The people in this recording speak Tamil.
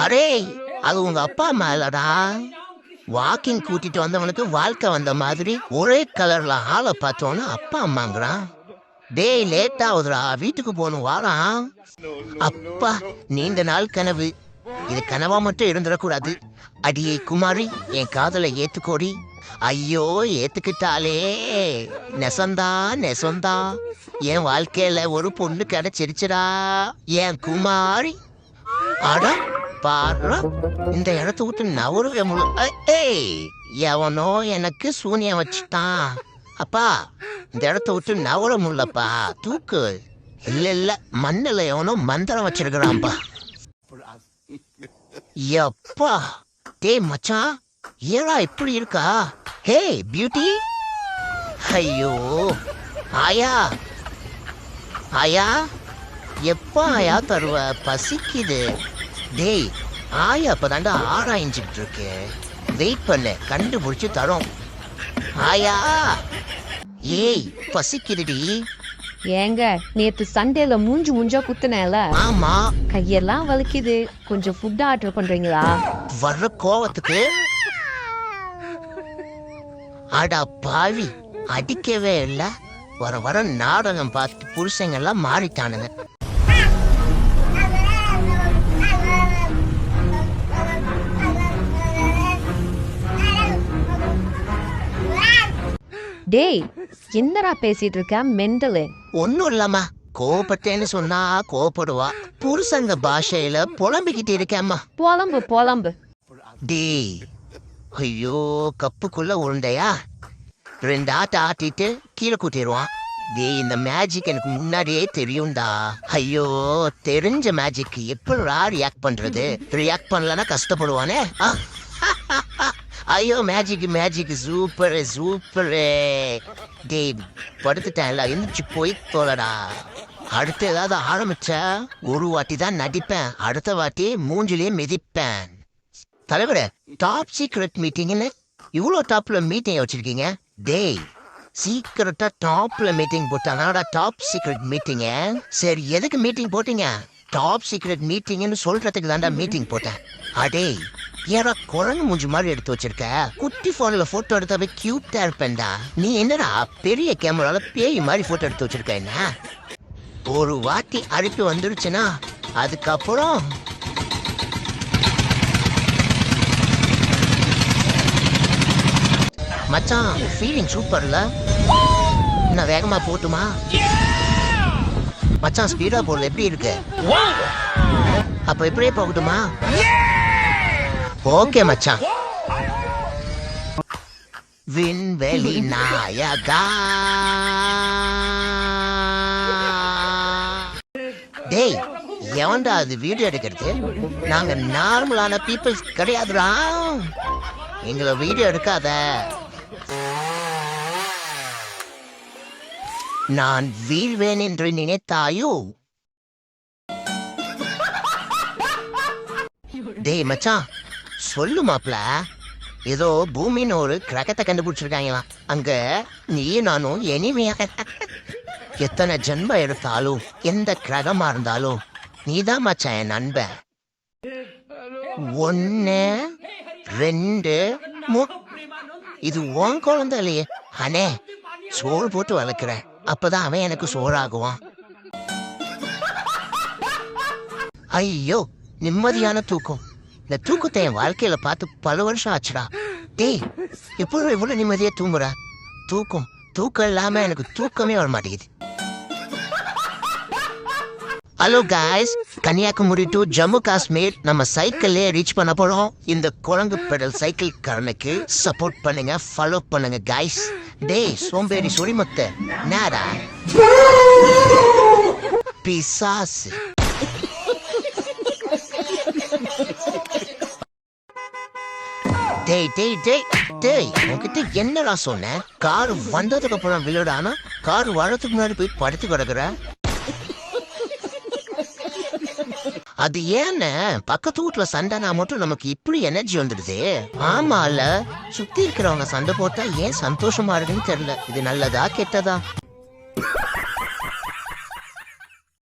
அரே, அது உங்க அப்பா மேலடா. வாக்கிங் கூட்டிட்டு வந்தவனுக்கு வாழ்க்கை வந்த மாதிரி ஒரே கலர்ல ஆளை பார்த்தோன்னு அப்பா அம்மாங்கிறான். டேய், லேட் ஆகுதுடா, வீட்டுக்கு போகணும், வாரான். அப்பா, நீண்ட நாள் கனவு. இது கனவா மட்டும் இருந்துடக்கூடாது. அடியே குமாரி, என் காதலை ஏத்துக்கோடி. ஐயோ, ஏத்துக்கிட்டாலே. நெசந்தா நெசந்தா, என் வாழ்க்கையில ஒரு பொண்ணு கிடைச்சிருச்சுடா. என் குமாரி. அடா பாரு, இந்த இடத்த விட்டு நவருவே எவனோ எனக்கு சூனியம் வச்சுட்டான். அப்பா, இந்த இடத்த விட்டு நவர முடியலப்பா, தூக்கு. இல்ல மண்ணில் எவனோ மந்திரம் வச்சிருக்கிறான்ப்பா. எப்பா, டே மச்சான், ஏடா இப்படி இருக்கா? ஹே பியூட்டி. ஐயோ ஆயா, ஆயா எப்பா ஆயா தருவ? பசிக்குது. டேய், ஆயா அப்பதாண்டா ஆராய்ஞ்சிட்டு இருக்கு. வெயிட் பண்ணு, கண்டுபிடிச்சு தரோம். ஆயா, ஏய் பசிக்குதுடி. ஏங்க, நேத்து சண்டேல மூஞ்சா குத்துனேல. ஆமா. கையெல்லாம் வலிக்குது. கொஞ்சம் ஃபுட் ஆர்டர் பண்றீங்களா? வர்ற கோவத்துக்கு அடா பாவி, அடிக்கவே இல்ல. வர வர நாடகம் பார்த்து புருஷங்க எல்லாம் மாறிட்டானுங்க. டேய், என்னடா பேசிட்டு இருக்க மெண்டலு? ஒன்னும் இல்லாமா, கோபப்பட்டேன்னு சொன்னா கோபப்படுவா. புருஷங்க பாஷையில புலம்பிக்கிட்டு இருக்கேம்மா. புலம்பு. டேய், ஐயோ, கப்புக்குள்ள உருண்டையா? 2 ஆட்ட ஆட்டிட்டு கீழே கூட்டிடுவான். டேய், இந்த மேஜிக் எனக்கு முன்னாடியே தெரியும்டா. ஐயோ, தெரிஞ்ச மேஜிக் எப்படா ரியாக்ட் பண்றது? ரியாக்ட் பண்ணலன்னா கஷ்டப்படுவானே. ஐயோ, மேஜிக் சூப்பர். டேய், படுத்துட்டேன்ல, எந்திரிச்சு போய் தோலடா. அடுத்து ஏதாவது ஆரம்பிச்சா ஒரு வாட்டி தான் நடிப்பேன், அடுத்த வாட்டி மூஞ்சிலேயே மிதிப்பேன். தலைவரே, டாப் சீக்ரெட் மீட்டிங்னு இவ்வளோ டாப்ல மீட்டிங் வச்சிருக்கீங்க. டேய், சீக்கிரட்டா டாப்ல மீட்டிங் போட்டாங்கடா டாப் சீக்ரெட் மீட்டிங்க. சரி, எதுக்கு மீட்டிங் போட்டீங்க? டாப் சீக்ரெட் மீட்டிங்னு சொல்றதுக்கு தாண்டா மீட்டிங் போட்டேன். அடே, ஏடா குரங்கு மூஞ்சி மாதிரி எடுத்து வச்சிருக்க? குட்டி போன்ல போட்டோ எடுத்தாவே கியூட்டா இருப்பேன்டா. நீ என்னடா பெரிய கேமரால பேய் மாதிரி போட்டோ எடுத்து வச்சிருக்க? என்ன ஒரு வாட்டி அழைப்பு வந்துருச்சுன்னா அதுக்கப்புறம் மச்சான், ஃபீலிங் சூப்பர்ல. நான் வேகமா போட்டுமா? மச்சான், ஸ்பீடா போறது எப்படி இருக்கு? அப்ப இப்படியே போகட்டுமா? ஓகே மச்சான். விண்வெளி நாயகா. டேய், எவன்டா அது வீடியோ எடுக்கிறது? நாங்க நார்மலான பீப்புள்ஸ் கிடையாதுடா. எங்களை வீடியோ எடுக்காத. நான் வீழ்வேன் என்று நினைத்தாயோ? டேய் மச்சான், சொல்லு மாப்ள. ஏதோ பூமின்னு ஒரு கிரகத்தை கண்டுபிடிச்சிருக்காங்களாம். அங்க நீ நானும் எனிமையா. எத்தனை ஜென்மம் எடுத்தாலும் எந்த கிரகமா இருந்தாலும் நீதான் மச்சான் என் நண்பன். 1 2 3. இது உன் குழந்தை இல்லையே. அண்ணே, சோறு போட்டு வளர்க்குறேன், அப்பதான் அவன் எனக்கு சோறாகுவான். ஐயோ, நிம்மதியான தூக்கம். இந்த தூக்கத்தை என் வாழ்க்கையில பார்த்து பல வருஷம் ஆச்சுடா. டேய், எப்போ இவ்வளவு நிம்மதியா தூங்குற? தூக்கம் இல்லாம எனக்கு தூக்கமே வர மாட்டேங்குது. Hello guys, Kanyakumari to Jammu Kashmir நம்ம சைக்கிள்லே ரீச் பண்ண போறோம். இந்த குரங்கு பெடல் சைக்கிள் காரனுக்கு சப்போர்ட் பண்ணுங்க, ஃபாலோ பண்ணுங்க காய்ஸ். டேய் சோம்பேறி சொரிமத்த நாடா பிசாசு. டேய் உன்கிட்ட என்னடா சொன்னேன்? கார் வந்ததுக்கு அப்புறம் விழுடானா, கார் வரதுக்கு முன்னாடி போய் படுத்து கிடக்குற. அது ஏன்னு பக்கத்து வீட்டுல சண்டைனா மட்டும் நமக்கு இப்படி எனர்ஜி வந்துடுது. ஆமால, சுத்தி இருக்கிறவங்க சண்டை போட்டா ஏன் சந்தோஷமா இருக்குன்னு தெரியல. இது நல்லதா கெட்டதா?